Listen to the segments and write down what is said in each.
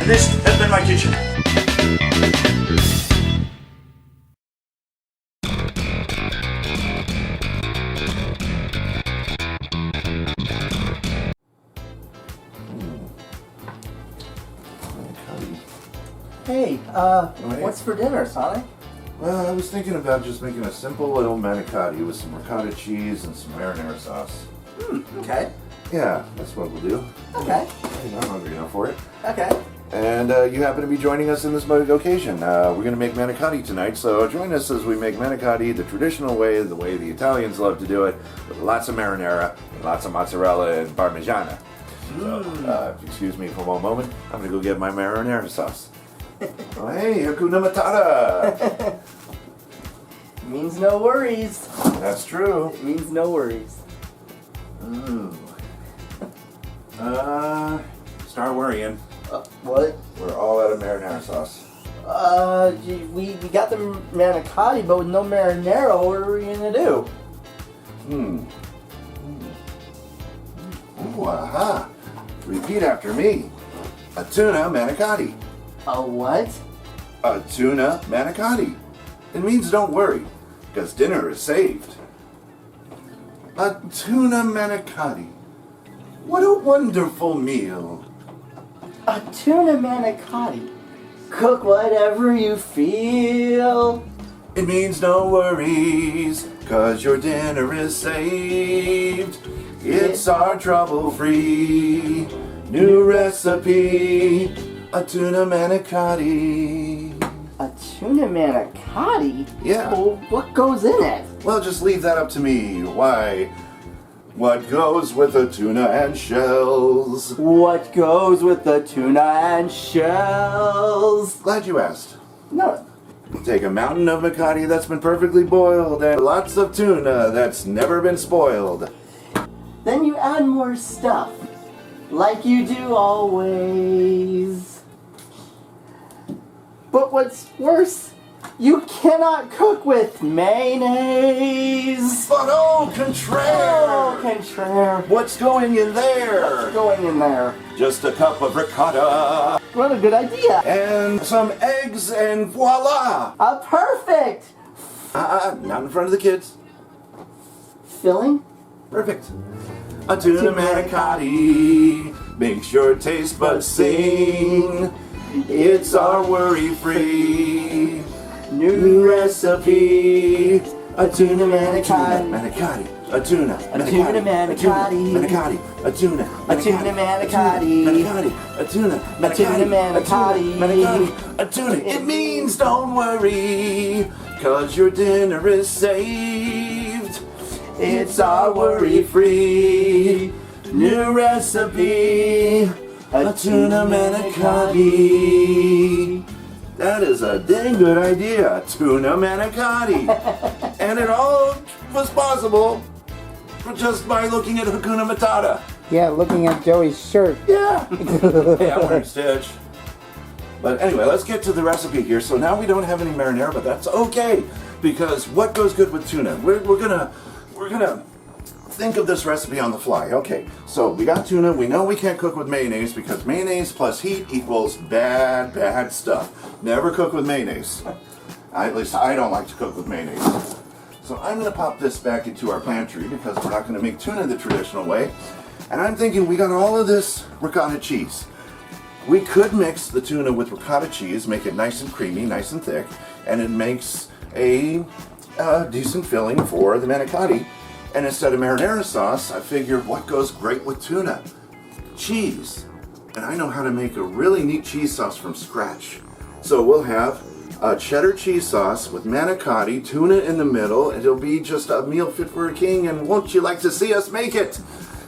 And this has been my kitchen. Hey, what's for dinner, Sonic? Well, I was thinking about just making a simple little manicotti with some ricotta cheese and some marinara sauce. Okay. Yeah, that's what we'll do. Okay. I'm hungry enough for it. Okay. And you happen to be joining us in this occasion. We're going to make manicotti tonight, so join us as we make manicotti the traditional way, the way the Italians love to do it, with lots of marinara, and lots of mozzarella and parmigiana. So, excuse me for one moment. I'm going to go get my marinara sauce. Oh, hey, Hakuna Matata! Means no worries. That's true. It means no worries. Ooh. Start worrying. What? We're all out of marinara sauce. We got the manicotti, but with no marinara, what are we gonna do? Ooh, aha! Repeat after me. A tuna manicotti. A what? A tuna manicotti. It means don't worry, because dinner is saved. A tuna manicotti. What a wonderful meal. A tuna manicotti. Cook whatever you feel. It means no worries, cause your dinner is saved. It's our trouble-free new recipe, a tuna manicotti. A tuna manicotti? Yeah. Well, what goes in it? Well, just leave that up to me. Why? What goes with the tuna and shells? What goes with the tuna and shells? Glad you asked. No. Take a mountain of manicotti that's been perfectly boiled and lots of tuna that's never been spoiled. Then you add more stuff, like you do always. But what's worse, you cannot cook with mayonnaise. But oh, contraire! Oh, contraire. What's going in there? What's going in there? Just a cup of ricotta What a good idea. and some eggs and voila! Perfect. Not in front of the kids. Filling? Perfect. A tuna manicotti makes your taste buds sing. It's our worry-free new recipe. A tuna manicotti. Manicotti. A tuna. A tuna manicotti. Manicotti. A tuna. A tuna manicotti. Manicotti. A tuna. A tuna manicotti. Manicotti. A tuna. It means don't worry, cause your dinner is saved. It's our worry-free new recipe, a tuna manicotti. That is a dang good idea, tuna manicotti. And it all was possible just by looking at Hakuna Matata. Yeah, looking at Joey's shirt. Yeah. Hey, I'm wearing Stitch. But anyway, let's get to the recipe here. So now we don't have any marinara, but that's okay, because what goes good with tuna? We're gonna think of this recipe on the fly. Okay, so we got tuna. We know we can't cook with mayonnaise because mayonnaise plus heat equals bad stuff. Never cook with mayonnaise. At least I don't like to cook with mayonnaise. So I'm going to pop this back into our pantry because we're not going to make tuna the traditional way. And I'm thinking we got all of this ricotta cheese. We could mix the tuna with ricotta cheese, make it nice and creamy, nice and thick, and it makes a decent filling for the manicotti. And instead of marinara sauce, I figured what goes great with tuna? Cheese. And I know how to make a really neat cheese sauce from scratch. So we'll have a cheddar cheese sauce with manicotti, tuna in the middle. It'll be just a meal fit for a king, and won't you like to see us make it?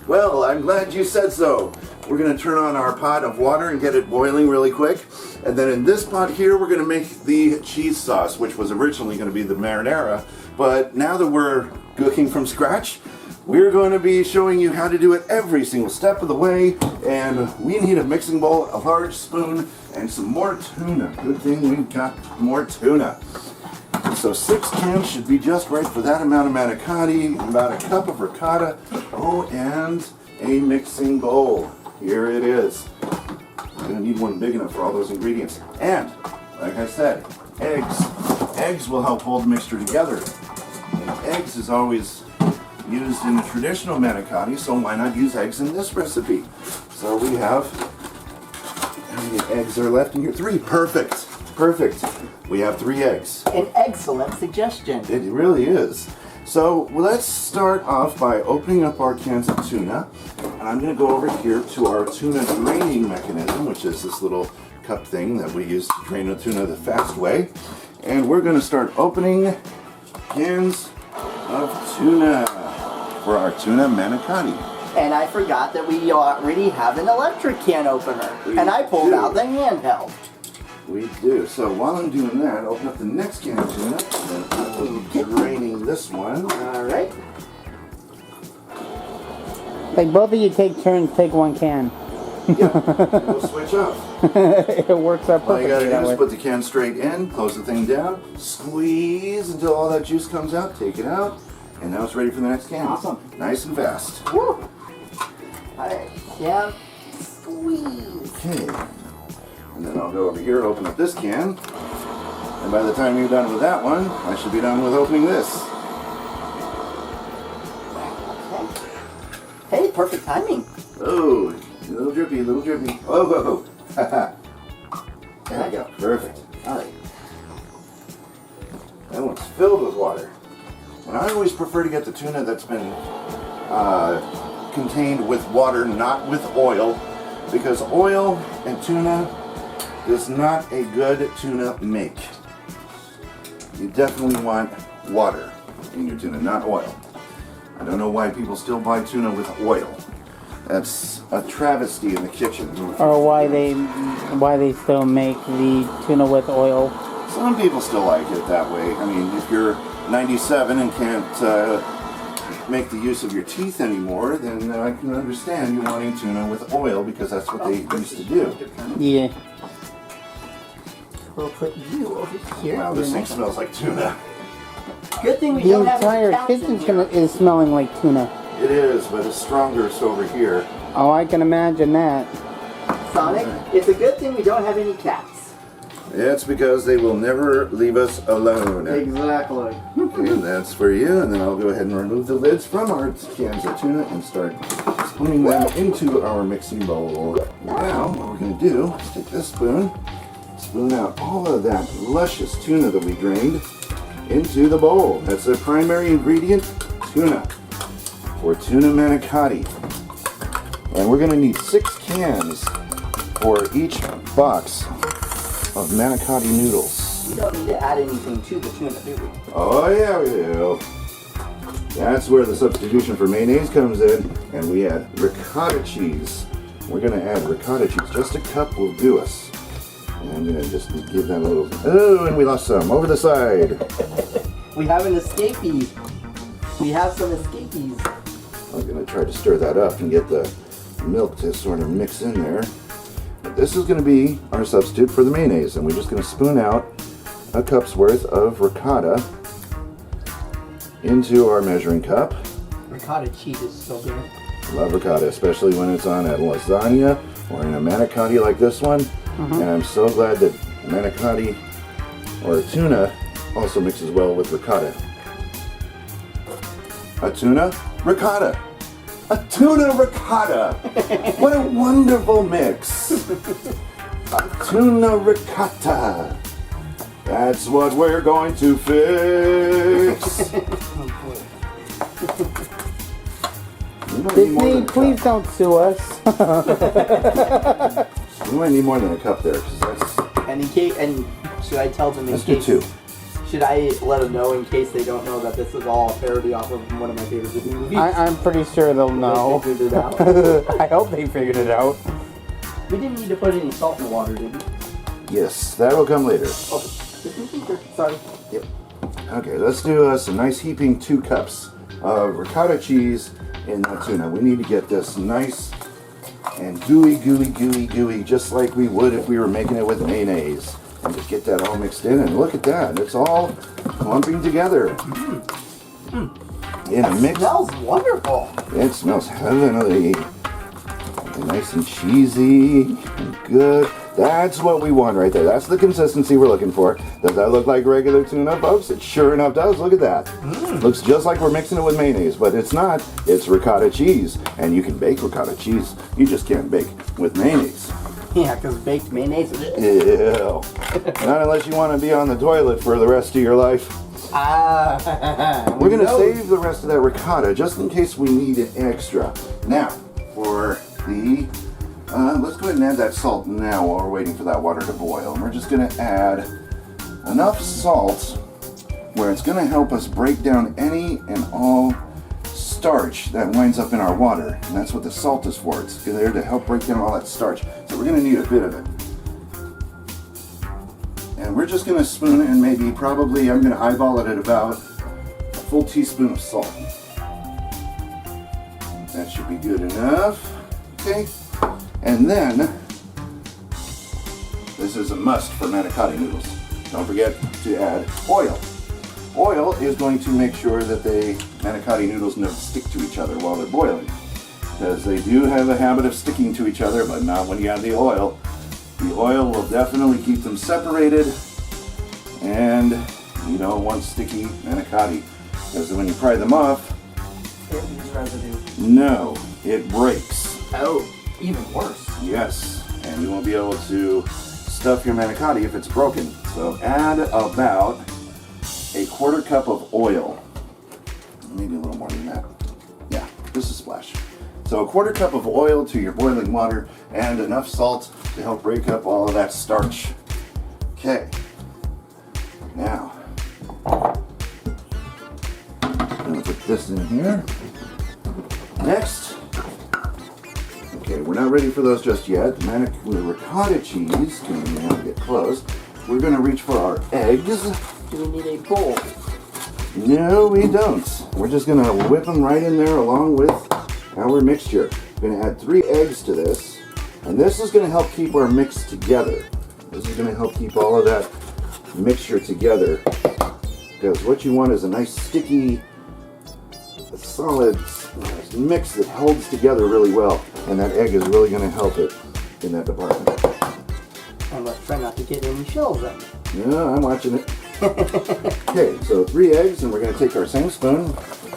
Well, I'm glad you said so. We're going to turn on our pot of water and get it boiling really quick. And then in this pot here, we're going to make the cheese sauce, which was originally going to be the marinara. But now that we're cooking from scratch, we're going to be showing you how to do it every single step of the way. And we need a mixing bowl, a large spoon, and some more tuna. Good thing we've got more tuna. So 6 cans should be just right for that amount of manicotti, about a cup of ricotta, oh, and a mixing bowl. Here it is. You're gonna need one big enough for all those ingredients. And, like I said, eggs. Eggs will help hold the mixture together. And eggs is always used in the traditional manicotti, so why not use eggs in this recipe? So we have, how many eggs are left in here? 3, perfect. Perfect. We have 3 eggs. An excellent suggestion. It really is. So let's start off by opening up our cans of tuna. And I'm going to go over here to our tuna draining mechanism, which is this little cup thing that we use to drain the tuna the fast way. And we're going to start opening cans of tuna for our tuna manicotti. And I forgot that we already have an electric can opener. And I pulled out the handheld. We do. So while I'm doing that, open up the next can of tuna, and I will be draining this one. Alright. Like both of you take turns, take one can. Yeah, we'll switch up. It works out All you perfectly gotta do that is way. put the can straight in, close the thing down, squeeze until all that juice comes out, take it out, and now it's ready for the next can. Awesome. Nice and fast. Woo! Alright, yeah. Squeeze. Okay. And then I'll go over here, open up this can. And by the time you're done with that one, I should be done with opening this. Hey, perfect timing. Oh, a little drippy, a little drippy. Oh, ho, ho. There we go. Perfect. Alright. That one's filled with water. And I always prefer to get the tuna that's been contained with water, not with oil, because oil and tuna is not a good tuna make. You definitely want water in your tuna, not oil. I don't know why people still buy tuna with oil. That's a travesty in the kitchen. Or why they still make the tuna with oil. Some people still like it that way. I mean, if you're 97 and can't make the use of your teeth anymore, then I can understand you wanting tuna with oil because that's what they used to do. Yeah. We'll put you over here. Wow, this thing smells like tuna. Good thing we The don't have entire any cats in kitchen here. is smelling like tuna. It is, but it's stronger over here. Oh, I can imagine that. Sonic, it's a good thing we don't have any cats. It's because they will never leave us alone. Exactly. Okay, and that's for you. And then I'll go ahead and remove the lids from our cans of tuna and start spooning them into our mixing bowl. Now, what we're going to do is take this spoon, spoon out all of that luscious tuna that we drained into the bowl. That's the primary ingredient, tuna, for tuna manicotti. And we're going to need 6 cans for each box of manicotti noodles. We don't need to add anything to the tuna, do we? Oh yeah, we do. That's where the substitution for mayonnaise comes in, and we add ricotta cheese. We're going to add ricotta cheese. Just a cup will do us. And I'm going to just give that a little... Oh, and we lost some. Over the side. We have an escapee. We have some escapees. I'm going to try to stir that up and get the milk to sort of mix in there. But this is going to be our substitute for the mayonnaise, and we're just going to spoon out a cup's worth of ricotta into our measuring cup. Ricotta cheese is so good. Love ricotta, especially when it's on a lasagna or in a manicotti like this one. And I'm so glad that manicotti or tuna also mixes well with ricotta. A tuna ricotta. A tuna ricotta. What a wonderful mix. A tuna ricotta. That's what we're going to fix. We might need more than Disney, a please cup. don't sue us. We might need more than a cup there, because that's... And in case, and just should I tell them in Let's do case? 2. Should I let them know in case they don't know that this is all a parody off of one of my favorite Disney movies? I'm pretty sure they'll know. They figured it out. I hope they figured it out. We didn't need to put any salt in the water, did we? Yes, that'll come later. Okay. Just making sure. Sorry. Yep. Okay, let's do some nice heaping 2 cups of ricotta cheese in that tuna. We need to get this nice and gooey, just like we would if we were making it with mayonnaise. And just get that all mixed in, and look at that. It's all clumping together. In a It mix. smells wonderful. It smells heavenly. And nice and cheesy and good. That's what we want right there. That's the consistency we're looking for. Does that look like regular tuna, folks? It sure enough does. Look at that. Looks just like we're mixing it with mayonnaise, but it's not. It's ricotta cheese. And you can bake ricotta cheese. You just can't bake with mayonnaise. Yeah, because baked mayonnaise. Ew. Not unless you want to be on the toilet for the rest of your life. We're We're going to save the rest of that ricotta just in case we need it extra. Now, for the... let's go ahead and add that salt now while we're waiting for that water to boil. And we're just going to add enough salt where it's going to help us break down any and all starch that winds up in our water. And that's what the salt is for. It's there to help break down all that starch. So we're going to need a bit of it. And we're just going to spoon it, and maybe probably I'm going to eyeball it at about a full teaspoon of salt. That should be good enough. Okay. And then, this is a must for manicotti noodles. Don't forget to add oil. Oil is going to make sure that the manicotti noodles don't stick to each other while they're boiling. Because they do have a habit of sticking to each other, but not when you add the oil. The oil will definitely keep them separated, and you don't want sticky manicotti. Because when you pry them off, It leaves residue. no, it breaks. Oh, even worse. Yes, and you won't be able to stuff your manicotti if it's broken. So add about a 1/4 cup of oil. Maybe a little more than that. Yeah, just a splash. So a 1/4 cup of oil to your boiling water and enough salt to help break up all of that starch. Okay. Now, I'm gonna put this in here. Next. Okay, we're not ready for those just yet. The ricotta cheese can now get close. We're gonna reach for our eggs. Do we need a bowl? No, we don't. We're just gonna whip them right in there along with our mixture. We're gonna add 3 eggs to this, and this is gonna help keep our mix together. This is gonna help keep all of that mixture together, because what you want is a nice sticky, solid mix that holds together really well, and that egg is really gonna help it in that department. And let's try not to get any shells in. Yeah, I'm watching it. Okay, so 3 eggs, and we're going to take our same spoon,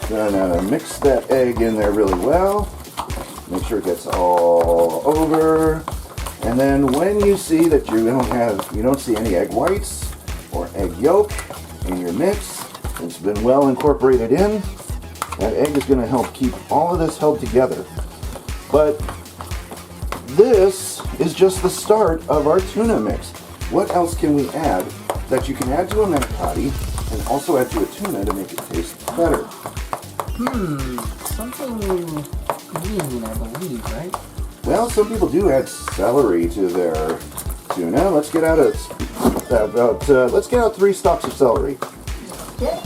gonna mix that egg in there really well, make sure it gets all over, and then when you see that you don't see any egg whites or egg yolk in your mix, it's been well incorporated in, that egg is going to help keep all of this held together. But this is just the start of our tuna mix. What else can we add that you can add to a manicotti and also add to a tuna to make it taste better? Something green, I believe, right? Well, some people do add celery to their tuna. Let's get out let's get out 3 stalks of celery. Yeah.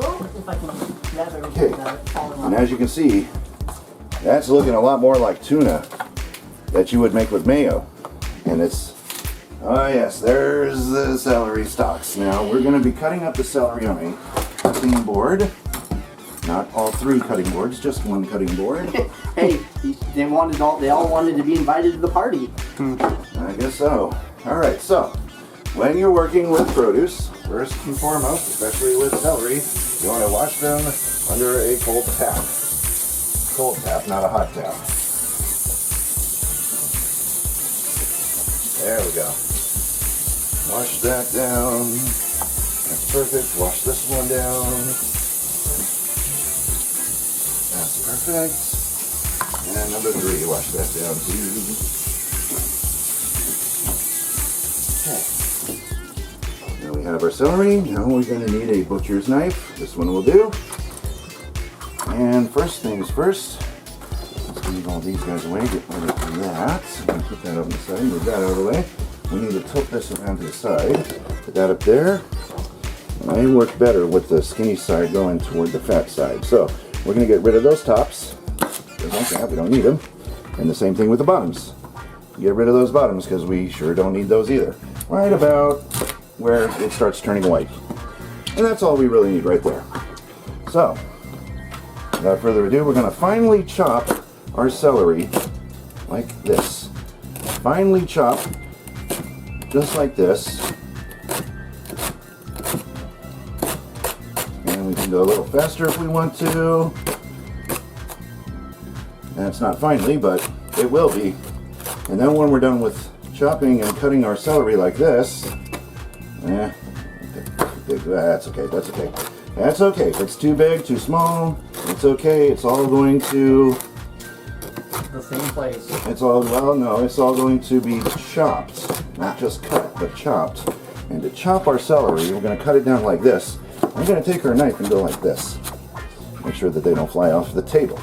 Oh, if I can grab everything Okay. without it falling And off. as you can see, that's looking a lot more like tuna that you would make with mayo. And it's, oh yes, there's the celery stalks. Now we're going to be cutting up the celery on a cutting board. Not all 3 cutting boards, just 1 cutting board. Hey, they all wanted to be invited to the party. I guess so. Alright, so when you're working with produce, first and foremost, especially with celery, you want to wash them under a cold tap. Cold tap, not a hot tap. There we go. Wash that down. That's perfect. Wash this one down. That's perfect. And number 3, wash that down too. Okay. have our celery. Now we're going to need a butcher's knife. This one will do. And first things first, let's leave all these guys away. Get rid of that. I'm going to put that on the side. Move that out of the way. We need to tilt this around to the side. Put that up there. I work better with the skinny side going toward the fat side. So we're going to get rid of those tops. Just like that, we don't need them. And the same thing with the bottoms. Get rid of those bottoms because we sure don't need those either. Right about where it starts turning white. And that's all we really need right there. So, without further ado, we're going to finely chop our celery like this. Finely chop, just like this. And we can go a little faster if we want to. That's not finely, but it will be. And then when we're done with chopping and cutting our celery like this, that's okay, that's okay. That's okay. If it's too big, too small, it's okay. It's all going to The same place. it's all going to be chopped. Not just cut, but chopped. And to chop our celery, we're going to cut it down like this. I'm going to take our knife and go like this. Make sure that they don't fly off the table.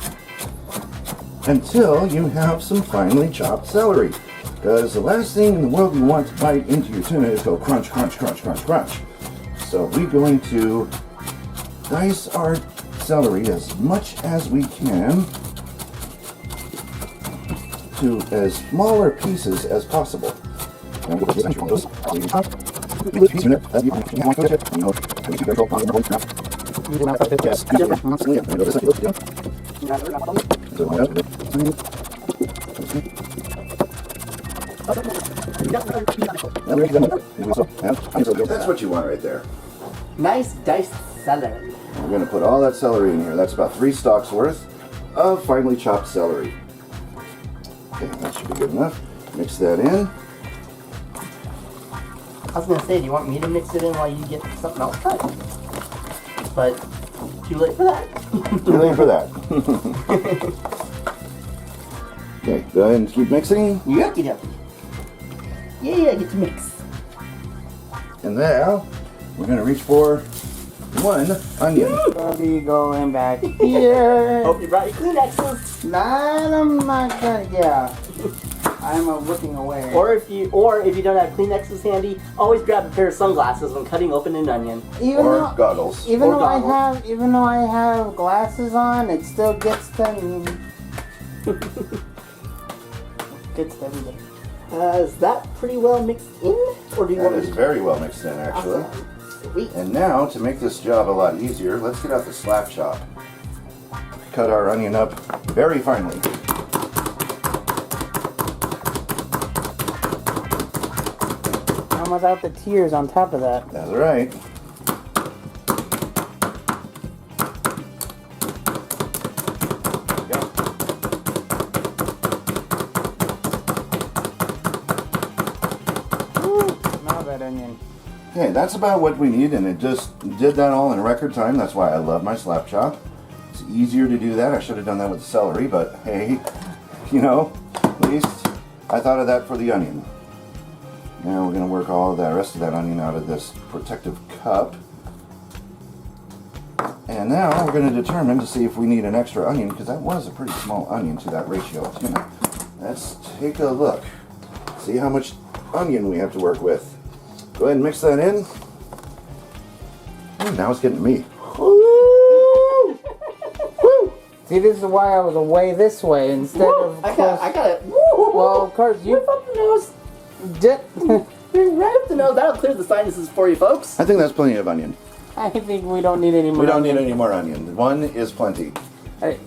Until you have some finely chopped celery. Because the last thing in the world you want to bite into your tuna is go crunch, crunch, crunch, crunch, crunch. So we're going to dice our celery as much as we can to as smaller pieces as possible. And we'll just those. That's what you want right there. Nice diced celery. We're going to put all that celery in here. That's about 3 stalks worth of finely chopped celery. Okay, that should be good enough. Mix that in. I was gonna say, do you want me to mix it in while you get something else cut? But too late for that. Too late for that. Okay, go ahead and keep mixing. Yucky ducky. Yeah, get to mix. And now we're going to reach for 1 onion. I'll be going back here. Hope you brought your Kleenexes. I'm not gonna, yeah. I'm looking away. Or if you don't have Kleenexes handy, always grab a pair of sunglasses when cutting open an onion. Or goggles. Even Or though goggles. even though I have glasses on, it still gets to gets to everything. Is that pretty well mixed in? Or do you That want is me to... very well mixed in, actually. Awesome. Sweet. And now, to make this job a lot easier, let's get out the slap chop. Cut our onion up very finely. And without the tears on top of that. That's all right. Smell that onion. Okay, that's about what we need, and it just did that all in record time. That's why I love my slap chop. It's easier to do that. I should have done that with the celery, but hey, you know, at least I thought of that for the onion. Now we're going to work all of that rest of that onion out of this protective cup. And now we're going to determine to see if we need an extra onion, because that was a pretty small onion to that ratio of tuna. Let's take a look. See how much onion we have to work with. Go ahead and mix that in. Ooh, now it's getting to me. Woo! Woo! See, this is why I was away this way instead of I close. got it. Woo! Well, of course, you Whip up the nose. did. Right up the nose. That'll clear the sinuses for you, folks. I think that's plenty of onion. I think we don't need any more. We don't need any more onion. 1 is plenty.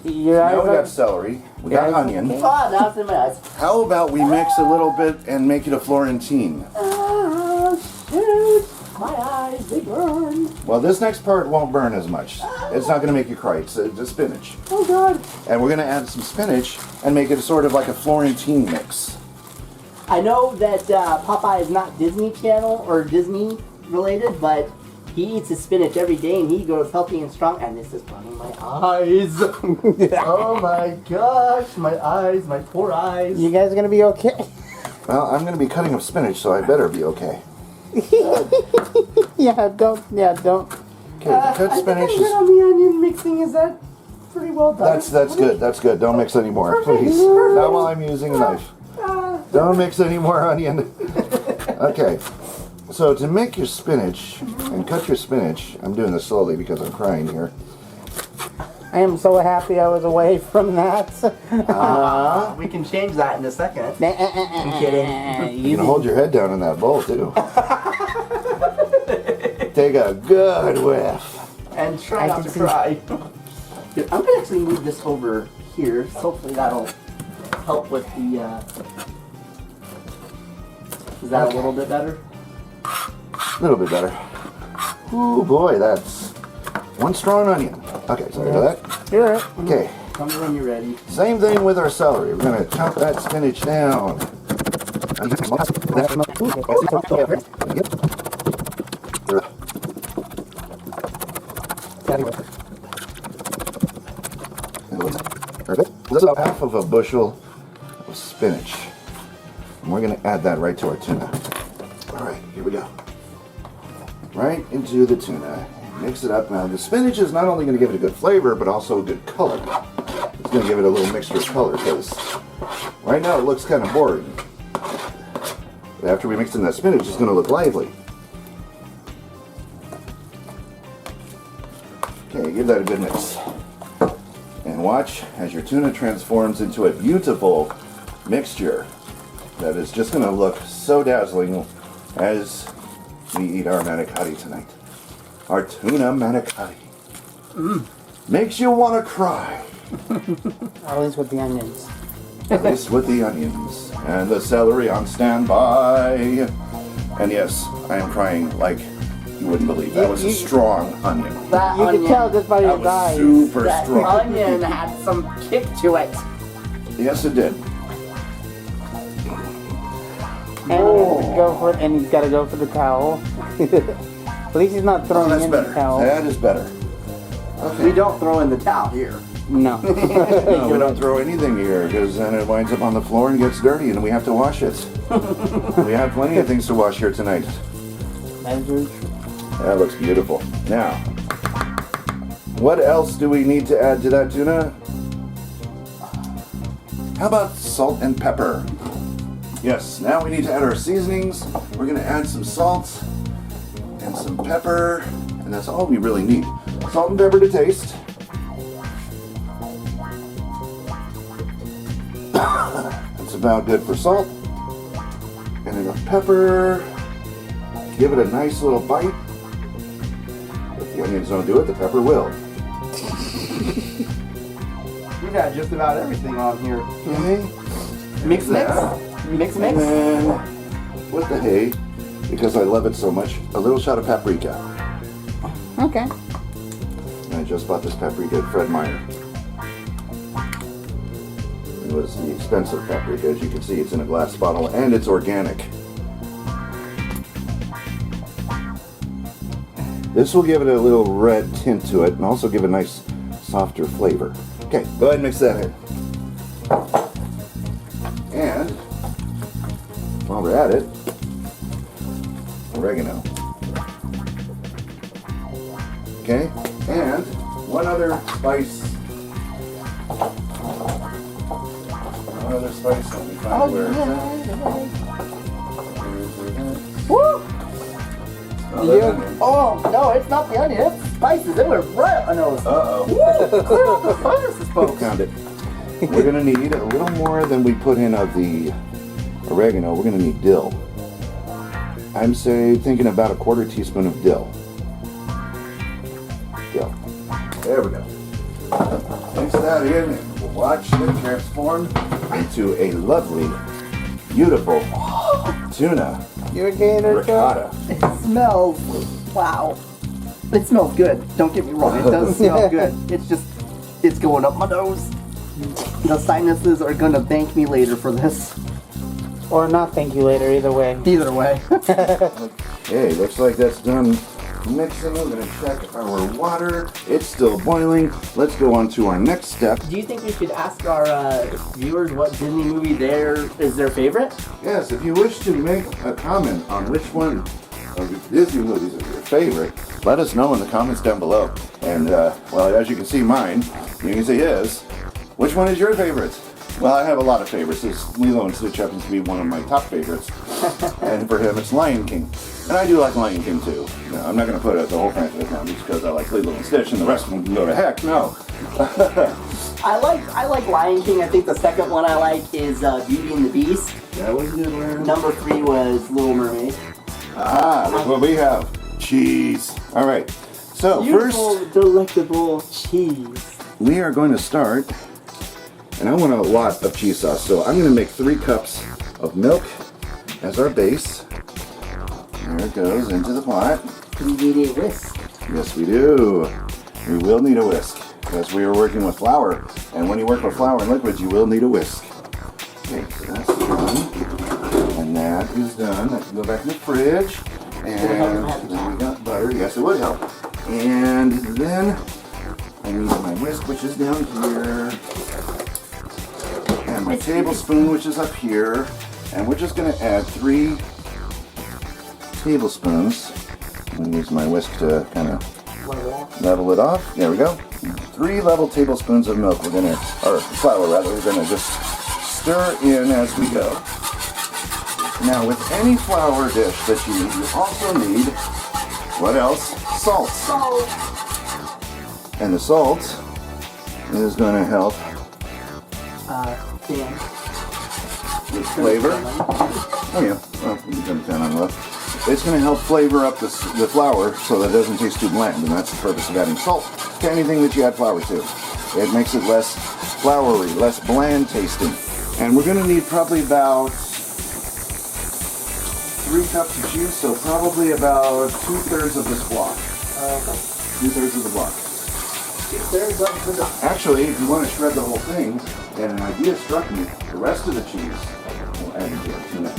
Your eyes Now we are- got celery. We got Guys, onion. okay. Ah, now it's in my eyes. How about we mix a little bit and make it a Florentine? Ah, shoot. My eyes, they burn. Well, this next part won't burn as much. It's not going to make you cry. It's the spinach. Oh, God. And we're going to add some spinach and make it sort of like a Florentine mix. I know that Popeye is not Disney Channel or Disney related, but he eats his spinach every day and he grows healthy and strong. And this is burning my eyes. Oh my gosh, my eyes, my poor eyes. You guys gonna be okay? Well, I'm going to be cutting up spinach, so I better be okay. Yeah, don't. Okay, the cut I spinach think I'm good is... on the onion mixing. Is that pretty well done? That's good. That's good. Don't mix any more, Perfect, please. perfect. Not while I'm using a knife. Don't mix any more onion. Okay. So to make your spinach and cut your spinach, I'm doing this slowly because I'm crying here. I am so happy I was away from that. We can change that in a second. I'm kidding. You can hold your head down in that bowl too. Take a good whiff. And try not to cry. Here, I'm gonna actually move this over here. So hopefully that'll help with the. Is that a little bit better? A little bit better. Ooh boy, that's one strong onion. Okay, so there's that. You're right. Okay, Tell me when you're ready. same thing with our celery. We're gonna chop that spinach down. Perfect. That's about half of a bushel of spinach. And we're gonna add that right to our tuna. All right, here we go. Right into the tuna. Mix it up. Now the spinach is not only gonna give it a good flavor, but also a good color. It's gonna give it a little mixture of color because right now it looks kind of boring. But after we mix in that spinach, it's gonna look lively. Okay, give that a good mix. And watch as your tuna transforms into a beautiful mixture that is just going to look so dazzling as we eat our manicotti tonight. Our tuna manicotti. Makes you want to cry. At least with the onions. At least with the onions and the celery on standby. And yes, I am crying like you wouldn't believe. That was a strong onion. That You onion, can tell just by That your was eyes. super that strong. onion had some kick to it. Yes, it did. And he's got to go for the towel. At least he's not throwing That's in better. the towel. That is better. We don't throw in the towel here. No. No, we don't throw anything here because then it winds up on the floor and gets dirty and we have to wash it. We have plenty of things to wash here tonight. That is very true. That looks beautiful. Now, what else do we need to add to that tuna? How about salt and pepper? Yes, now we need to add our seasonings. We're going to add some salt and some pepper, and that's all we really need. Salt and pepper to taste. That's about good for salt. And enough pepper. Give it a nice little bite. If the onions don't do it, the pepper will. We've got just about everything on here. Okay. Mix, mix. Mix, And mix. then, with the hay, because I love it so much, a little shot of paprika. Okay. I just bought this paprika at Fred Meyer. It was the expensive paprika. As you can see, it's in a glass bottle and it's organic. This will give it a little red tint to it and also give a nice softer flavor. Okay, go ahead and mix that in. And while we're at it, oregano. Okay, and one other spice. One other spice. Let me find where it's at. Woo! Smell that onion. Oh, no, it's not the onion. It's spices. They were right on nose. Uh-oh. Woo! Clear out the spices, folks. Found it. We're gonna need a little more than we put in of the oregano. We're gonna need dill. I'm thinking about a 1/4 teaspoon of dill. Dill. There we go. Mix that in and we'll watch it transform into a lovely, beautiful tuna You're getting her ricotta. It smells. Wow. It smells good. Don't get me wrong. It does smell good. It's going up my nose. The sinuses are gonna thank me later for this. Or not, thank you later, either way. Either way. Okay, looks like that's done mixing. We're gonna check our water. It's still boiling. Let's go on to our next step. Do you think we should ask our viewers what Disney movie is their favorite? Yes, if you wish to make a comment on which one of Disney movies are your favorite, let us know in the comments down below. And, well, as you can see mine, you can see his. Which one is your favorite? Well, I have a lot of favorites. Lilo and Stitch happens to be one of my top favorites. And for him, it's Lion King. And I do like Lion King, too. No, I'm not going to put the whole franchise down just because I like Lilo and Stitch and the rest of them can go to heck. No. I like Lion King. I think the second one I like is Beauty and the Beast. That was a good one. Number 3 was Little Mermaid. Ah, look what we have. Cheese. All right. So Beautiful, first, delectable cheese. we are going to start, and I want a lot of cheese sauce. So I'm going to make 3 cups of milk as our base. There it goes into the pot. We need a whisk. Yes, we do. We will need a whisk because we are working with flour. And when you work with flour and liquids, you will need a whisk. Okay, so that's done. And that is done. That can go back in the fridge. And then we got butter. Yes, it would help. And then I need my whisk, which is down here. And my tablespoon, which is up here. And we're just going to add 3 tablespoons. I'm going to use my whisk to kind of level it off. There we go. 3 level tablespoons of milk. We're going to, or flour rather, we're going to just stir in as we go. Now with any flour dish that you also need, what else? Salt. Salt. And the salt is going to help Can. with flavor. Oh yeah, well, you can turn on low. It's going to help flavor up the flour so that it doesn't taste too bland, and that's the purpose of adding salt to anything that you add flour to. It makes it less floury, less bland tasting. And we're going to need probably about 3 cups of cheese, so probably about 2/3 of this block. 2/3 of the block. 2/3 of the block. Actually, if you want to shred the whole thing, and an idea struck me, the rest of the cheese we'll add into our tuna.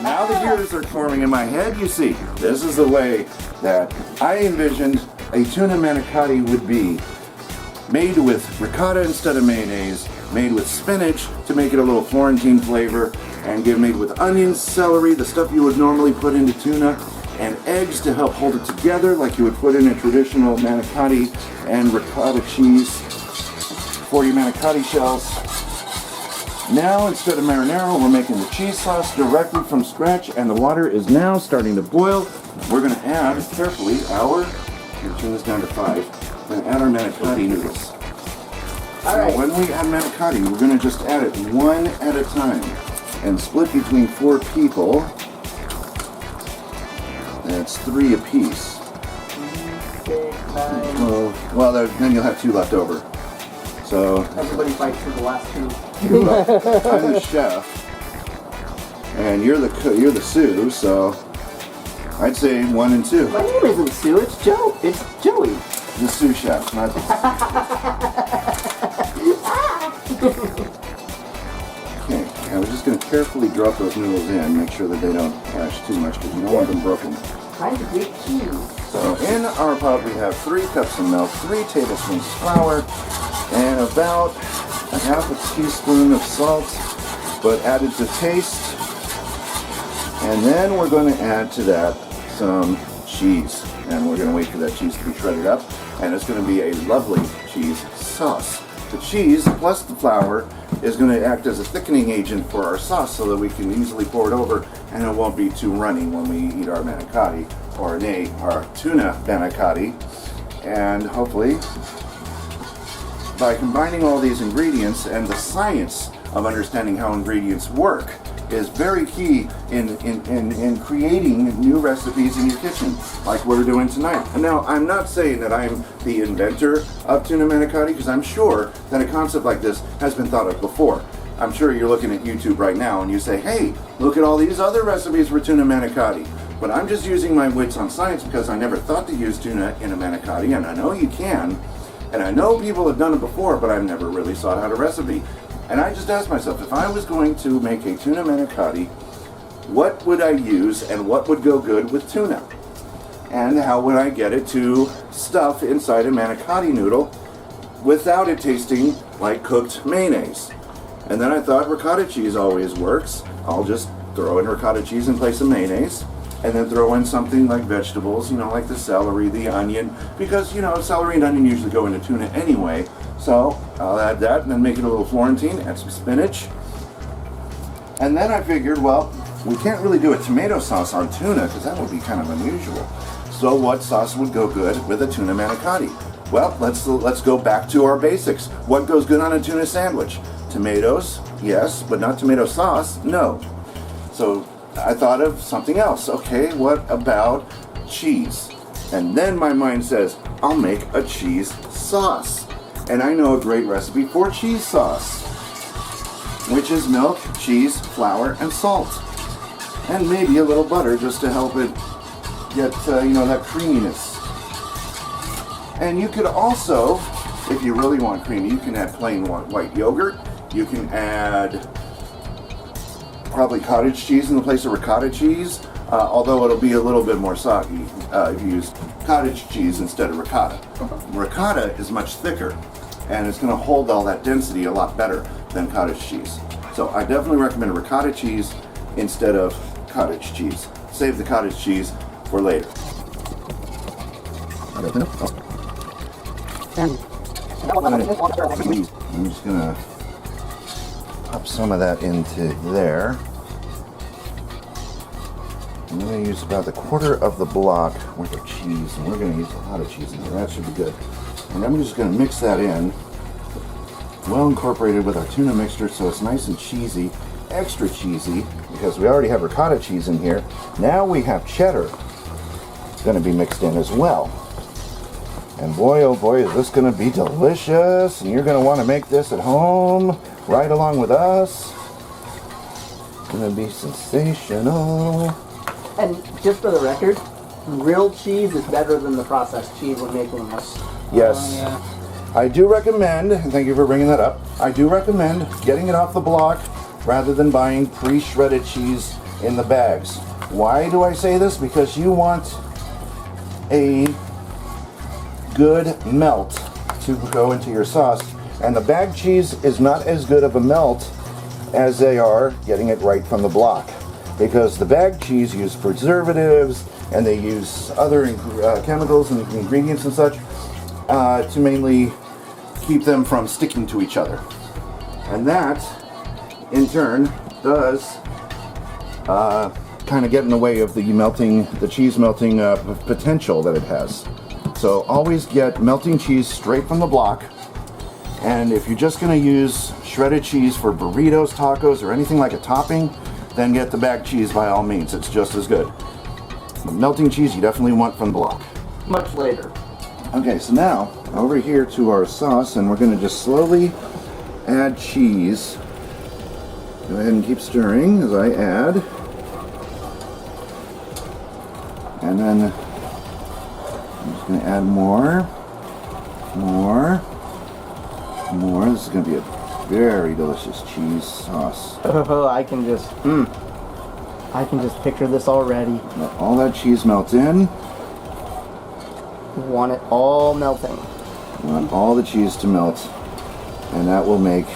Now the gears are forming in my head, you see. This is the way that I envisioned a tuna manicotti would be. Made with ricotta instead of mayonnaise, made with spinach to make it a little Florentine flavor, and made with onions, celery, the stuff you would normally put into tuna, and eggs to help hold it together like you would put in a traditional manicotti, and ricotta cheese for your manicotti shells. Now instead of marinara, we're making the cheese sauce directly from scratch, and the water is now starting to boil. We're going to add carefully our, I'm turn this down to 5. We're going to add our manicotti noodles. Alright. When we add manicotti, we're going to just add it one at a time and split between 4 people. That's 3 apiece. 6, 9. Well, then you'll have 2 left over. So Everybody fights for the last 2. I'm the chef, and you're the Sue. So I'd say 1 and 2. My name isn't Sue, it's Joe. It's Joey. The sous chef, not Okay, and we're just going to carefully drop those noodles in, make sure that they don't mash too much because you don't want them broken. Trying to great cheese. So in our pot we have 3 cups of milk, 3 tablespoons of flour, and about a half a teaspoon of salt, but added to taste. And then we're going to add to that some cheese. And we're going to wait for that cheese to be shredded up. And it's going to be a lovely cheese sauce. The cheese plus the flour is going to act as a thickening agent for our sauce so that we can easily pour it over and it won't be too runny when we eat our manicotti, or nay, our tuna manicotti. And hopefully, by combining all these ingredients, and the science of understanding how ingredients work is very key in creating new recipes in your kitchen, like we're doing tonight. And now, I'm not saying that I'm the inventor of tuna manicotti, because I'm sure that a concept like this has been thought of before. I'm sure you're looking at YouTube right now and you say, hey, look at all these other recipes for tuna manicotti. But I'm just using my wits on science because I never thought to use tuna in a manicotti, and I know you can. And I know people have done it before, but I've never really sought out a recipe. And I just asked myself, if I was going to make a tuna manicotti, what would I use and what would go good with tuna? And how would I get it to stuff inside a manicotti noodle without it tasting like cooked mayonnaise? And then I thought ricotta cheese always works. I'll just throw in ricotta cheese in place of mayonnaise, and then throw in something like vegetables, you know, like the celery, the onion, because, you know, celery and onion usually go into tuna anyway. So I'll add that and then make it a little Florentine, add some spinach. And then I figured, well, we can't really do a tomato sauce on tuna because that would be kind of unusual. So what sauce would go good with a tuna manicotti? Well, let's go back to our basics. What goes good on a tuna sandwich? Tomatoes, yes, but not tomato sauce, no. So I thought of something else. Okay, what about cheese? And then my mind says, I'll make a cheese sauce. And I know a great recipe for cheese sauce, which is milk, cheese, flour, and salt. And maybe a little butter just to help it get, you know, that creaminess. And you could also, if you really want creamy, you can add plain white yogurt. You can add probably cottage cheese in the place of ricotta cheese, although it'll be a little bit more soggy if you use cottage cheese instead of ricotta. Ricotta is much thicker, and it's going to hold all that density a lot better than cottage cheese. So I definitely recommend ricotta cheese instead of cottage cheese. Save the cottage cheese for later. I'm just going to pop some of that into there. I'm going to use about a quarter of the block worth of cheese, and we're going to use a lot of cheese in there. That should be good. And I'm just going to mix that in, well incorporated with our tuna mixture, so it's nice and cheesy, extra cheesy, because we already have ricotta cheese in here. Now we have cheddar. It's going to be mixed in as well. And boy, oh boy, is this going to be delicious, and you're going to want to make this at home right along with us. It's going to be sensational. And just for the record, grilled cheese is better than the processed cheese when making this. Yes. Yeah. I do recommend, and thank you for bringing that up, I do recommend getting it off the block rather than buying pre-shredded cheese in the bags. Why do I say this? Because you want a good melt to go into your sauce, and the bag cheese is not as good of a melt as they are getting it right from the block, because the bag cheese use preservatives and they use other chemicals and ingredients and such to mainly keep them from sticking to each other, and that in turn does kind of get in the way of the cheese melting potential that it has. So always get melting cheese straight from the block. And if you're just going to use shredded cheese for burritos, tacos, or anything like a topping, then get the bag cheese by all means. It's just as good. But melting cheese you definitely want from the block. Much later. Okay, so now over here to our sauce, and we're going to just slowly add cheese. Go ahead and keep stirring as I add. And then I'm just going to add more. This is going to be a very delicious cheese sauce. Oh, I can just picture this already. Let all that cheese melt in. Want it all melting. Want all the cheese to melt, and that will make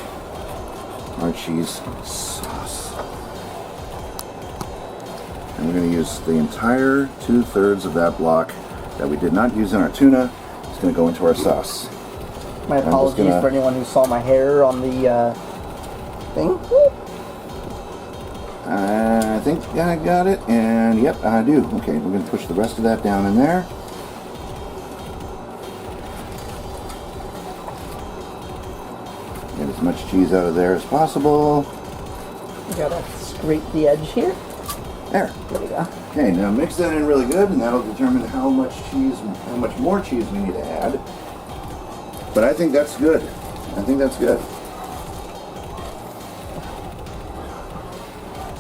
our cheese sauce. And we're going to use the entire 2/3 of that block that we did not use in our tuna. It's going to go into our sauce. My apologies for anyone who saw my hair on the thing. I think I got it, and yep, I do. Okay, we're going to push the rest of that down in there. Get as much cheese out of there as possible. You gotta scrape the edge here. There. There we go. Okay, now mix that in really good, and that'll determine how much more cheese we need to add. But I think that's good. So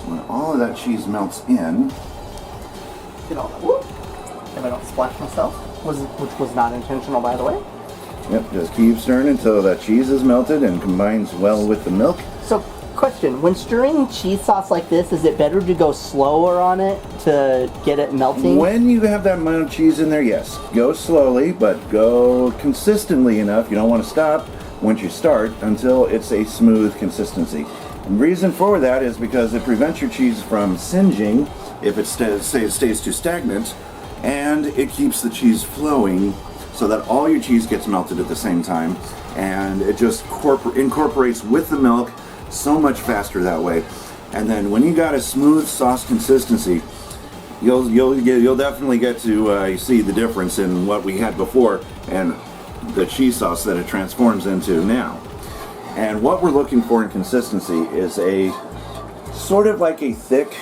when all of that cheese melts in, Get all that. Whoop. If I don't splash myself, which was not intentional, by the way. yep, just keep stirring until that cheese is melted and combines well with the milk. So, question: when stirring cheese sauce like this, is it better to go slower on it to get it melting? When you have that amount of cheese in there, yes, go slowly, but go consistently enough. You don't want to stop once you start until it's a smooth consistency. And the reason for that is because it prevents your cheese from singeing if it stays too stagnant, and it keeps the cheese flowing so that all your cheese gets melted at the same time, and it just incorporates with the milk so much faster that way. And then when you got a smooth sauce consistency, you'll definitely get to see the difference in what we had before and the cheese sauce that it transforms into now. And what we're looking for in consistency is a sort of like a thick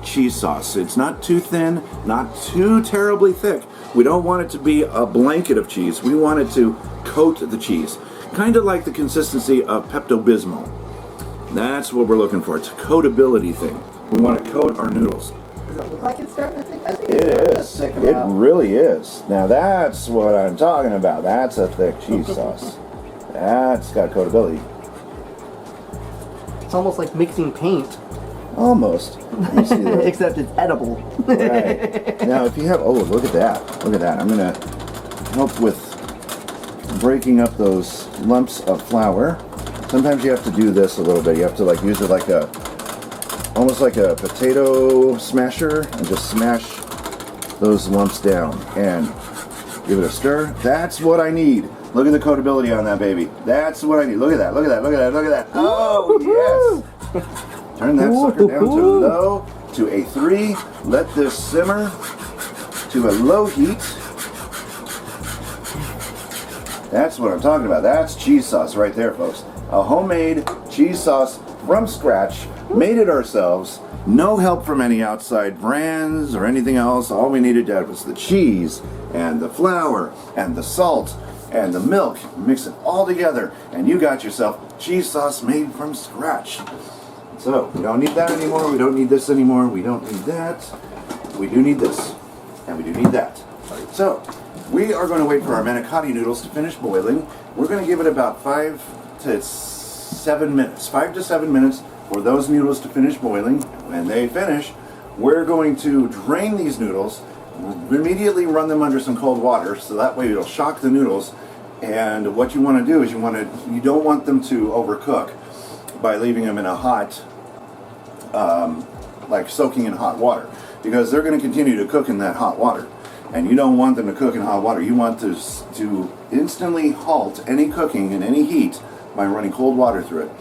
cheese sauce. It's not too thin, not too terribly thick. We don't want it to be a blanket of cheese. We want it to coat the cheese. Kind of like the consistency of Pepto-Bismol. That's what we're looking for. It's a coatability thing. We want to coat our noodles. Does it look like it's starting to think? I think It it's is. It really is. Now that's what I'm talking about. That's a thick cheese sauce. That's got coatability. It's almost like mixing paint, Almost. Let me see that. except it's edible. Right. Now if you have, oh, look at that. Look at that. I'm going to help with breaking up those lumps of flour. Sometimes you have to do this a little bit. You have to like use it like almost like a potato smasher, and just smash those lumps down and give it a stir. That's what I need. Look at the coatability on that baby. That's what I need. Look at that. Look at that. Look at that. Look at that. Oh, yes. Turn that sucker down to low, to a 3. Let this simmer to a low heat. That's what I'm talking about. That's cheese sauce right there, folks. A homemade cheese sauce from scratch. Made it ourselves. No help from any outside brands or anything else. All we needed to add was the cheese and the flour and the salt and the milk. Mix it all together and you got yourself cheese sauce made from scratch. So we don't need that anymore. We don't need this anymore. We don't need that. We do need this. And we do need that. So we are going to wait for our Manocotti noodles to finish boiling. We're going to give it about 5 to 7 minutes. 5 to 7 minutes for those noodles to finish boiling. When they finish, we're going to drain these noodles, immediately run them under some cold water, so that way it'll shock the noodles. And what you want to do is you don't want them to overcook by leaving them in a hot, like soaking in hot water, because they're going to continue to cook in that hot water. And you don't want them to cook in hot water. You want to instantly halt any cooking and any heat by running cold water through it.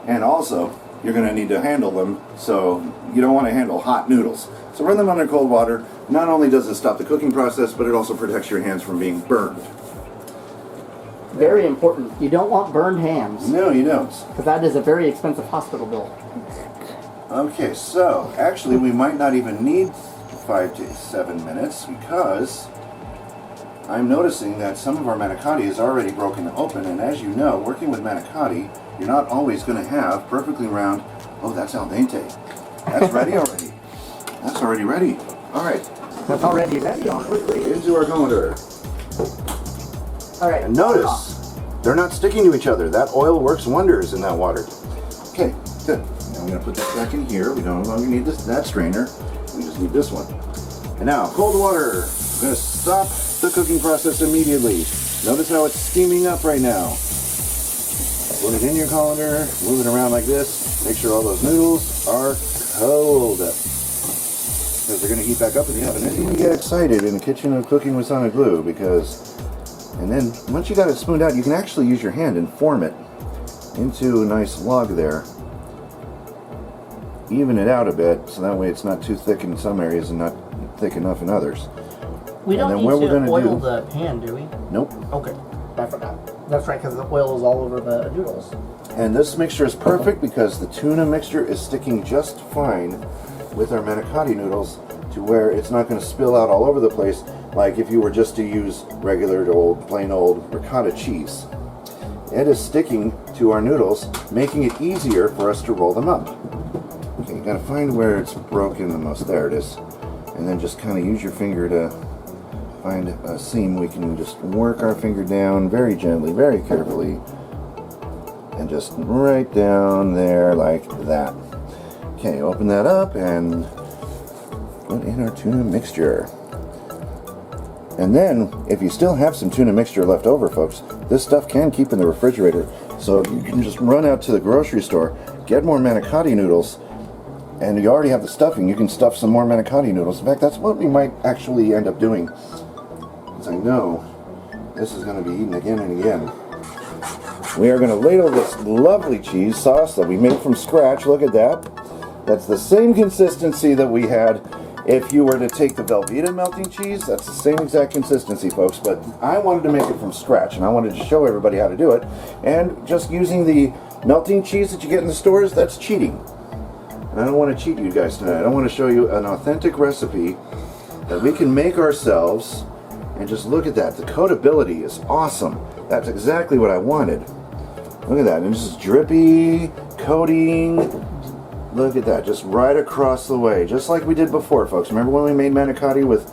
And also, you're going to need to handle them, so you don't want to handle hot noodles. So run them under cold water. Not only does it stop the cooking process, but it also protects your hands from being burned. Very important. You don't want burned hands. No, you don't. Because that is a very expensive hospital bill. Okay, so actually we might not even need 5 to 7 minutes, because I'm noticing that some of our Manocotti is already broken open, and as you know, working with Manocotti, you're not always going to have perfectly round. Oh, that's al dente. That's ready already. That's already ready. All right. That's already ready on quickly. Into our colander. All right. And notice, they're not sticking to each other. That oil works wonders in that water. Okay, good. Now I'm going to put this back in here. We no longer need that strainer. We just need this one. And now, cold water. I'm going to stop the cooking process immediately. Notice how it's steaming up right now. Put it in your colander, move it around like this. Make sure all those noodles are cold, because they're going to heat back up in the oven. And you get excited in the kitchen of cooking with SonicBlu, because, and then once you got it spooned out, you can actually use your hand and form it into a nice log there. Even it out a bit, so that way it's not too thick in some areas and not thick enough in others. We don't then need what we're to gonna oil do- the pan, do we? Nope. Okay. I forgot. That's right, because the oil is all over the noodles. And this mixture is perfect because the tuna mixture is sticking just fine with our Manocotti noodles, to where it's not going to spill out all over the place like if you were just to use regular plain old ricotta cheese. It is sticking to our noodles, making it easier for us to roll them up. Okay, you gotta find where it's broken the most. There it is. And then just kind of use your finger to find a seam. We can just work our finger down very gently, very carefully, and just right down there like that. Okay, open that up and put in our tuna mixture. And then, if you still have some tuna mixture left over, folks, this stuff can keep in the refrigerator. So you can just run out to the grocery store, get more manicotti noodles, and you already have the stuffing. You can stuff some more manicotti noodles. In fact, that's what we might actually end up doing. Because I know this is going to be eaten again and again. We are going to ladle this lovely cheese sauce that we made from scratch. Look at that. That's the same consistency that we had if you were to take the Velveeta melting cheese. That's the same exact consistency, folks. But I wanted to make it from scratch, and I wanted to show everybody how to do it. And just using the melting cheese that you get in the stores, that's cheating. And I don't want to cheat you guys tonight. I want to show you an authentic recipe that we can make ourselves. And just look at that. The coatability is awesome. That's exactly what I wanted. Look at that. And this is drippy coating. Look at that. Just right across the way. Just like we did before, folks. Remember when we made manicotti with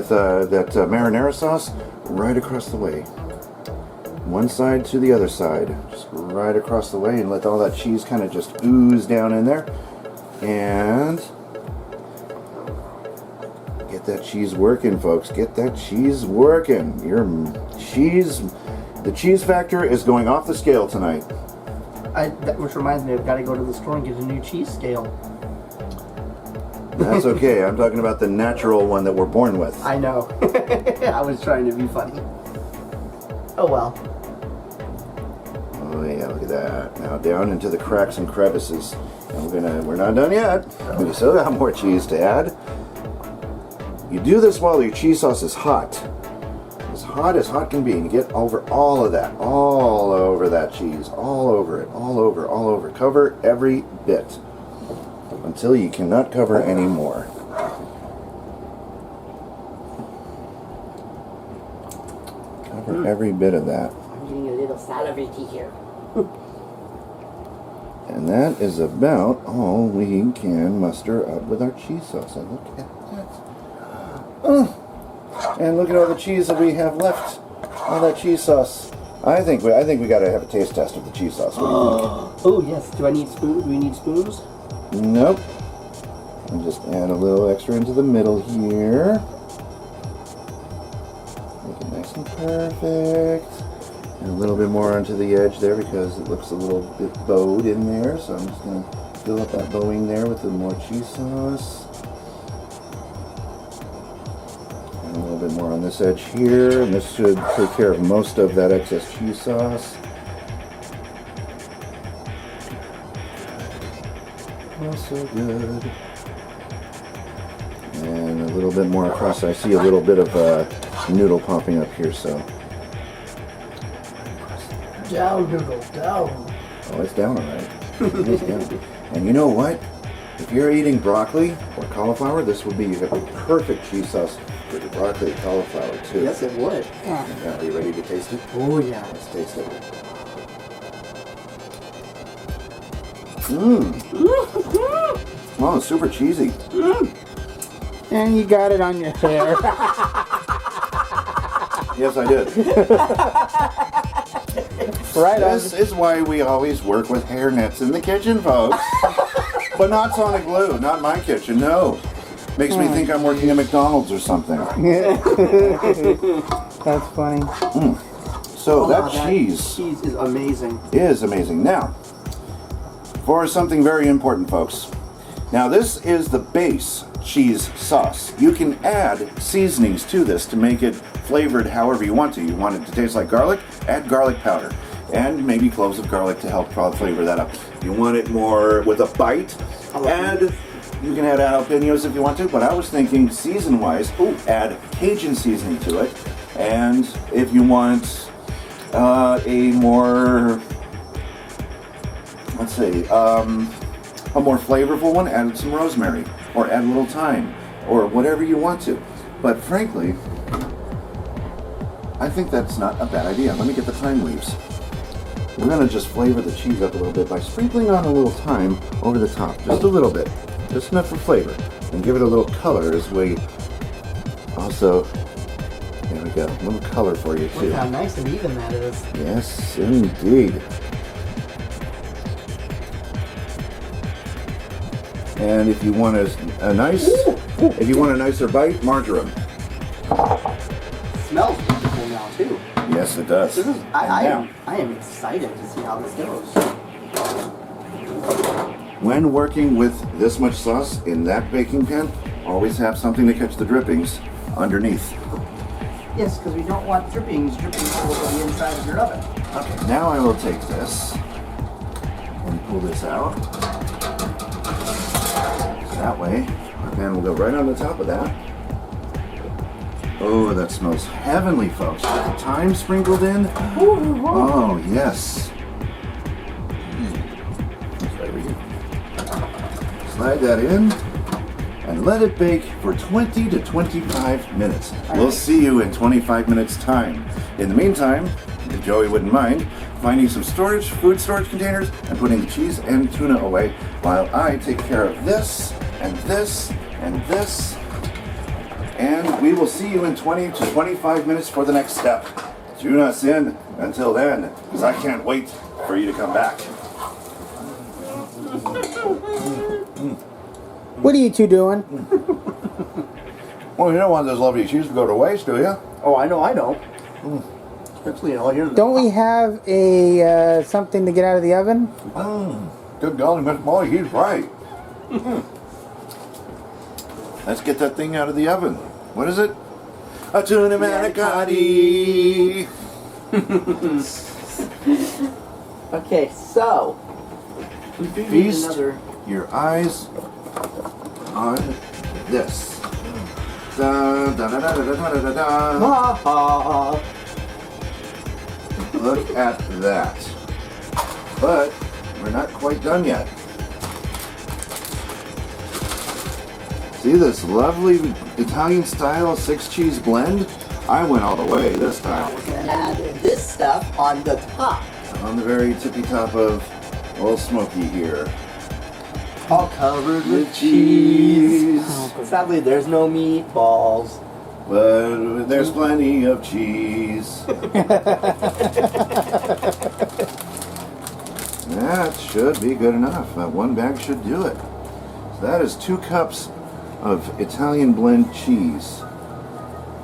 that marinara sauce? Right across the way. One side to the other side. Just right across the way, and let all that cheese kind of just ooze down in there. And get that cheese working, folks. Get that cheese working. The cheese factor is going off the scale tonight. Which reminds me, I've got to go to the store and get a new cheese scale. That's okay. I'm talking about the natural one that we're born with. I know. I was trying to be funny. Oh well. Oh yeah, look at that. Now down into the cracks and crevices. And we're not done yet. We still got more cheese to add. You do this while your cheese sauce is hot. As hot can be. And you get over all of that. All over that cheese. All over it. All over. All over. Cover every bit. Until you cannot cover any more. Cover every bit of that. I'm getting a little salivaty here. And that is about all we can muster up with our cheese sauce. And look at that. And look at all the cheese that we have left. All that cheese sauce. I think we got to have a taste test of the cheese sauce. What do you think? Oh yes. Do we need spoons? Nope. I'll just add a little extra into the middle here. Make it nice and perfect. And a little bit more onto the edge there because it looks a little bit bowed in there. So I'm just going to fill up that bowing there with the more cheese sauce. And a little bit more on this edge here. And this should take care of most of that excess cheese sauce. Also good. And a little bit more across. I see a little bit of noodle popping up here, so. Down, noodle, down. Oh, it's down alright. It is down. And you know what? If you're eating broccoli or cauliflower, this would be a perfect cheese sauce for the broccoli and cauliflower too. Yes, it would. Yeah, are you ready to taste it? Oh yeah. Let's taste it. Mmm. Oh, it's super cheesy. And you got it on your hair. Yes, I did. Right on. This is why we always work with hair nets in the kitchen, folks. But not SonicBlu, not my kitchen, no. Makes me think I'm working at McDonald's or something. That's funny. So that cheese Cheese is amazing. is amazing. Now, for something very important, folks. Now this is the base cheese sauce. You can add seasonings to this to make it flavored however you want to. You want it to taste like garlic? Add garlic powder. And maybe cloves of garlic to help flavor that up. You want it more with a bite? You can add jalapenos if you want to, but I was thinking season-wise, add Cajun seasoning to it. And if you want a more, let's say, a more flavorful one, add some rosemary, or add a little thyme, or whatever you want to. But frankly, I think that's not a bad idea. Let me get the thyme leaves. We're going to just flavor the cheese up a little bit by sprinkling on a little thyme over the top, just a little bit, just enough for flavor, and give it a little color as we also, there we go, a little color for you too. Look how nice and even that is. Yes, indeed. And if you want a nicer bite, margarine. smells wonderful now too. Yes, it does. This is, I And am excited to see how this goes. when working with this much sauce in that baking pan, always have something to catch the drippings underneath. Yes, because we don't want drippings dripping all over the inside of your oven. Okay, now I will take this and pull this out. That way, our pan will go right on the top of that. Oh, that smells heavenly, folks. With the thyme sprinkled in. Oh, yes. Slide that in and let it bake for 20 to 25 minutes. We'll see you in 25 minutes time. In the meantime, if Joey wouldn't mind, finding some food storage containers and putting the cheese and tuna away while I take care of this and this and this. And we will see you in 20 to 25 minutes for the next step. Tune us in until then, because I can't wait for you to come back. What are you two doing? Well, you don't want this lovely cheese to go to waste, do you? Oh, I know I don't. Especially here. Don't we have a something to get out of the oven? Good golly, Miss Molly, he's right. Let's get that thing out of the oven. What is it? A Tuna Manicotti. Okay, so we do need Feast another. your eyes on this. Da, da, da, da, da, da, da, da, da. Ha ha. Look at that. But we're not quite done yet. See this lovely Italian style 6-cheese blend? I went all the way this time. We're gonna add this stuff on the top. On the very tippy top of Old Smoky here. All covered with cheese. Sadly, there's no meatballs. But there's plenty of cheese. That should be good enough. One bag should do it. So that is 2 cups of Italian blend cheese.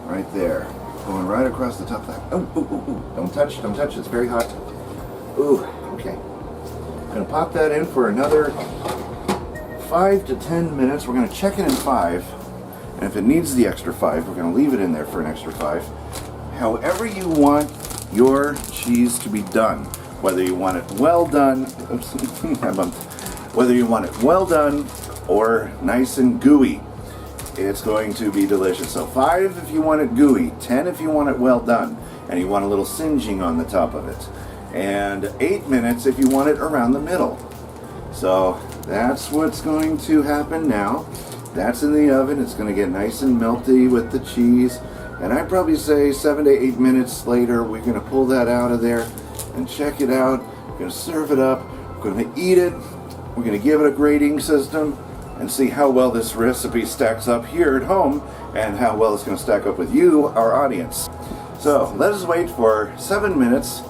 Right there. Going right across the top of that. Oh, ooh, ooh, ooh. Don't touch, it's very hot. Ooh, okay. Gonna pop that in for another 5 to 10 minutes. We're gonna check it in 5. And if it needs the extra 5, we're gonna leave it in there for an extra 5. However you want your cheese to be done. Whether you want it well done, whether you want it well done or nice and gooey, it's going to be delicious. So 5 if you want it gooey, 10 if you want it well done, and you want a little singeing on the top of it, and 8 minutes if you want it around the middle. So that's what's going to happen now. That's in the oven. It's going to get nice and melty with the cheese, and I'd probably say 7 to 8 minutes later we're going to pull that out of there and check it out. We're going to serve it up. We're going to eat it. We're going to give it a grading system and see how well this recipe stacks up here at home and how well it's going to stack up with you, our audience. So let us wait for 7 minutes,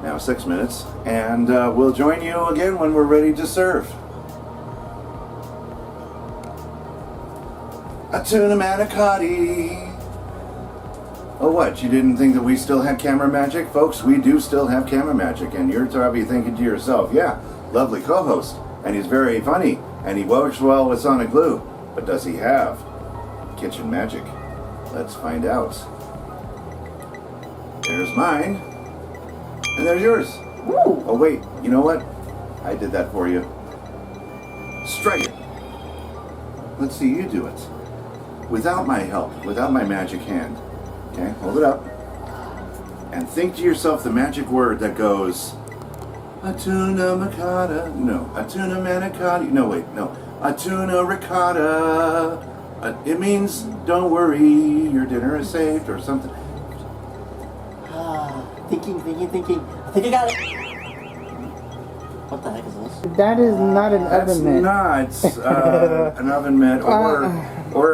now 6 minutes, and we'll join you again when we're ready to serve. A Tuna Manicotti. Oh, what? You didn't think that we still had camera magic? Folks, we do still have camera magic, and you're probably thinking to yourself, yeah, lovely co-host, and he's very funny, and he works well with SonicBlu, but does he have kitchen magic? Let's find out. There's mine, and there's yours. Woo. Oh wait, you know what? I did that for you. Strike it. Let's see you do it. Without my help, without my magic hand. Okay, hold it up. And think to yourself the magic word that goes, a tuna ricotta. No, a tuna manicotti. No, wait, no. A tuna ricotta. It means, don't worry, your dinner is saved or something. Thinking. I think I got it. What the heck is this? That is not an That's oven mitt. not an oven mitt or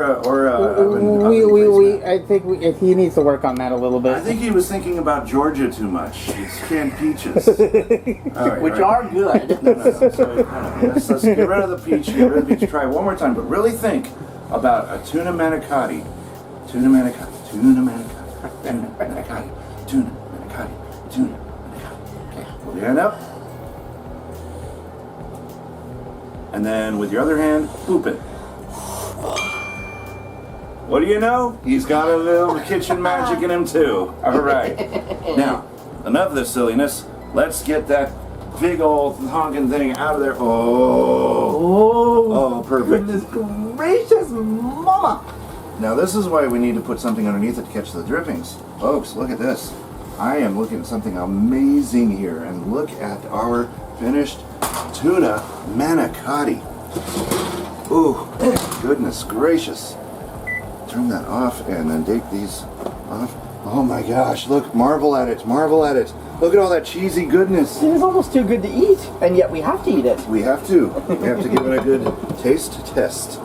a oven I think he needs to work on that a little bit. I think he was thinking about Georgia too much. He's canned peaches. Which are good. No. So, let's get rid of the peach. Get rid of the peach. Try it one more time, but really think about a tuna manicotti. Tuna manicotti. Tuna Manicotti. Tuna Manicotti. Tuna Manicotti. Tuna Manicotti. Okay, hold your hand up. And then with your other hand, poop it. What do you know? He's got a little kitchen magic in him too. All right. Now, enough of this silliness. Let's get that big old honking thing out of there. Oh, perfect. Goodness gracious, mama! Now this is why we need to put something underneath it to catch the drippings. Folks, look at this. I am looking at something amazing here, and look at our finished tuna manicotti. Ooh, goodness gracious. Turn that off and then take these off. Oh my gosh, look, marvel at it, marvel at it. Look at all that cheesy goodness. It is almost too good to eat, and yet we have to eat it. We have to. We have to give it a good taste test.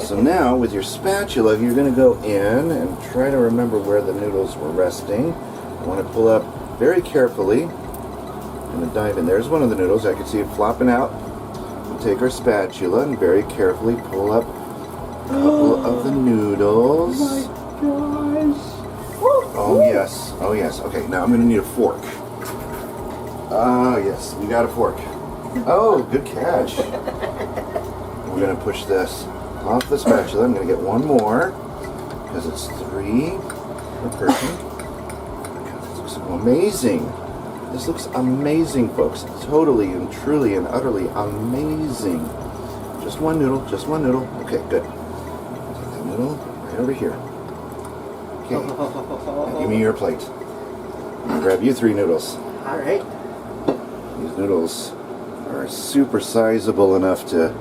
So now, with your spatula, you're going to go in and try to remember where the noodles were resting. You want to pull up very carefully. I'm going to dive in. There's one of the noodles. I can see it flopping out. We'll take our spatula and very carefully pull up a couple of the noodles. Oh my gosh. Oh yes, oh yes. Okay, now I'm going to need a fork. Ah yes, we got a fork. Oh, good catch. We're going to push this off the spatula. I'm going to get one more because it's 3 per person. God, this looks amazing. This looks amazing, folks. Totally and truly and utterly amazing. Just one noodle, just one noodle. Okay, good. Take that noodle right over here. Okay, now give me your plate. I'll grab you 3 noodles. All right. These noodles are super sizable enough to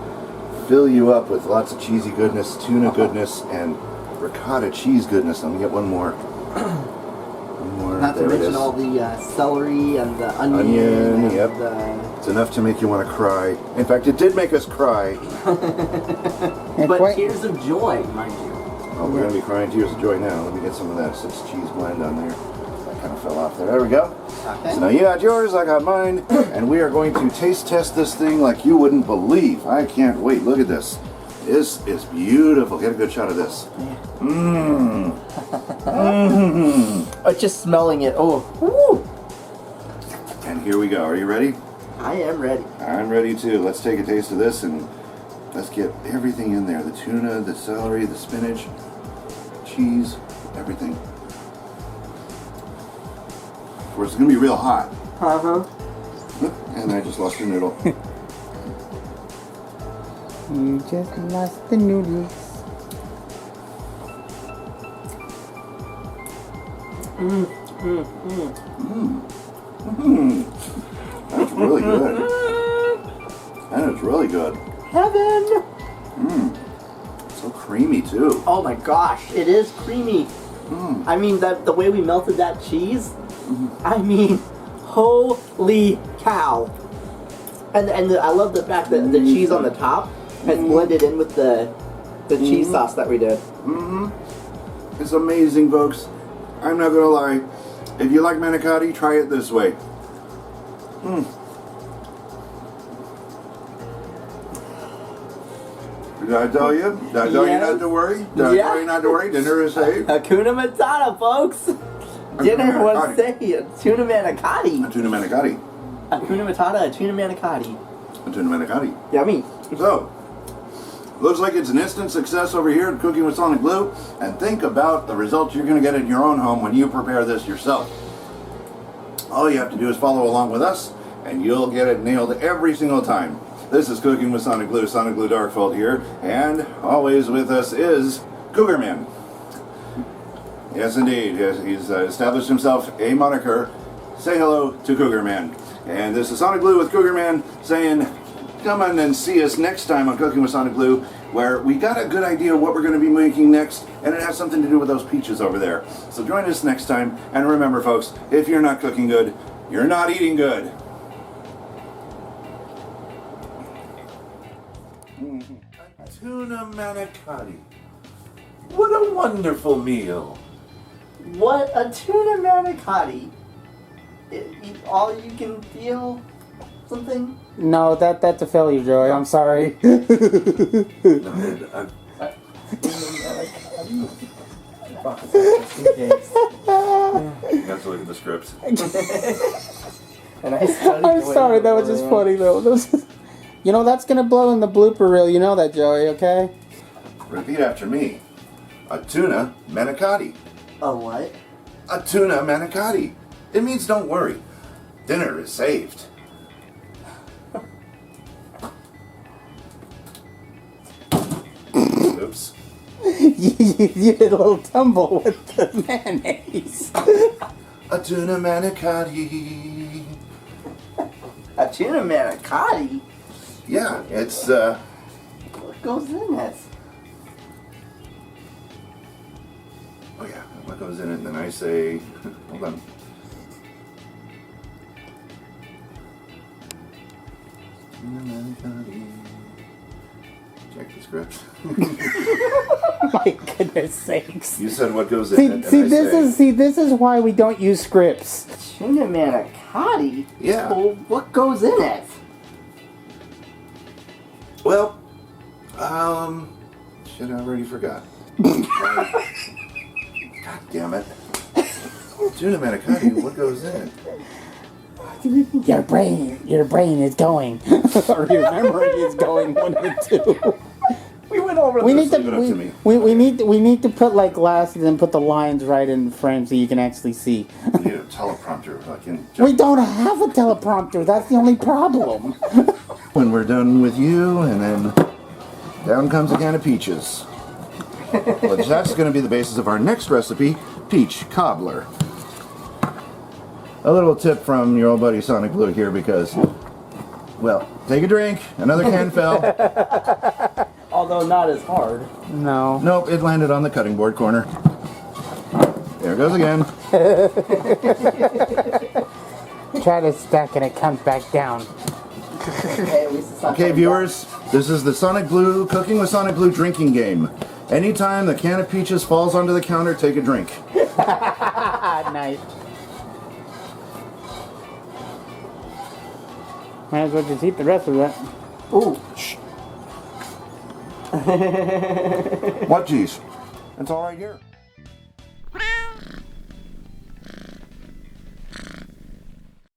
fill you up with lots of cheesy goodness, tuna goodness, and ricotta cheese goodness. Let me get one more. One more. Not to There it mention is. all the celery and the onion. Onion, and yep. the- It's enough to make you want to cry. In fact, it did make us cry. And But quite- tears of joy, mind you. Oh, we're going to be crying tears of joy now. Let me get some of that 6 cheese blend on there. That kind of fell off there. There we go. Okay. So now you got yours, I got mine, and we are going to taste test this thing like you wouldn't believe. I can't wait. Look at this. This is beautiful. Get a good shot of this. Mmm. Mmm. Just smelling it. Oh. Woo. And here we go. Are you ready? I am ready. I'm ready too. Let's take a taste of this and let's get everything in there. The tuna, the celery, the spinach, cheese, everything. Of course, it's going to be real hot. Uh-huh. And I just lost your noodle. You just lost the noodles. That's really good. That is really good. Heaven. So creamy too. Oh my gosh, it is creamy. I mean, the way we melted that cheese, I mean, holy cow. And I love the fact that the cheese on the top has blended in with the cheese sauce that we did. It's amazing, folks. I'm not gonna lie. If you like manicotti, try it this way. Did I tell you? Did I tell you not to worry? Did I tell you not to worry? Dinner is saved. Hakuna Matata, folks. Dinner was saved. Tuna Manicotti. A tuna manicotti. Hakuna Matata, a tuna Manicotti. A tuna manicotti. Yummy. So, looks like it's an instant success over here at Cooking with SonicBlu. And think about the results you're going to get in your own home when you prepare this yourself. All you have to do is follow along with us, and you'll get it nailed every single time. This is Cooking with SonicBlu, SonicBlu Darkfold here, and always with us is Cougar Man. Yes, indeed. Yes, he's established himself a moniker. Say hello to Cougar Man. And this is SonicBlu with Cougar Man saying, come on and see us next time on Cooking with SonicBlu, where we got a good idea of what we're going to be making next, and it has something to do with those peaches over there. So join us next time, and remember, folks, if you're not cooking good, you're not eating good. A tuna manicotti. What a wonderful meal. What a tuna Manicotti. All you can feel something? No, that's a failure, Joey. I'm sorry. off a second, just in case. You have to look at the script. And I studied I'm way sorry, that was before just funny though. That was just- You know, that's gonna blow in the blooper reel. You know that, Joey, okay? Repeat after me. A tuna manicotti. A what? A tuna manicotti. It means don't worry. Dinner is saved. Oops. You did a little tumble with the mayonnaise. A tuna manicotti. A tuna manicotti? Yeah, it's What goes in it? oh yeah, what goes in it? And then I say, hold on. Tuna manicotti. Check the script. My goodness sakes. You said what goes in it, and This is why we don't use scripts. Tuna manicotti? Yeah. Well, what goes in it? Well, shit, I already forgot. God damn it. Tuna manicotti, what goes in it? Your brain is going, or your memory is going. One of the two. We went over We this. need leave it up to me. we need to put like glasses and put the lines right in frame so you can actually see. We need a teleprompter. Fucking We don't have a teleprompter. That's the only problem. when we're done with you, and then down comes a can of peaches. Well, that's going to be the basis of our next recipe, peach cobbler. A little tip from your old buddy SonicBlu here because, well, take a drink, another can fell. Although not as hard. No. Nope, it landed on the cutting board corner. There it goes again. Try to stack and it comes back down. Okay, at least it's not Okay, coming viewers, this is the SonicBlu Cooking with SonicBlu drinking game. Anytime the can of peaches falls onto the counter, take a drink. Nice. Might as well just eat the rest of that. back. Ooh. What cheese? It's all right here.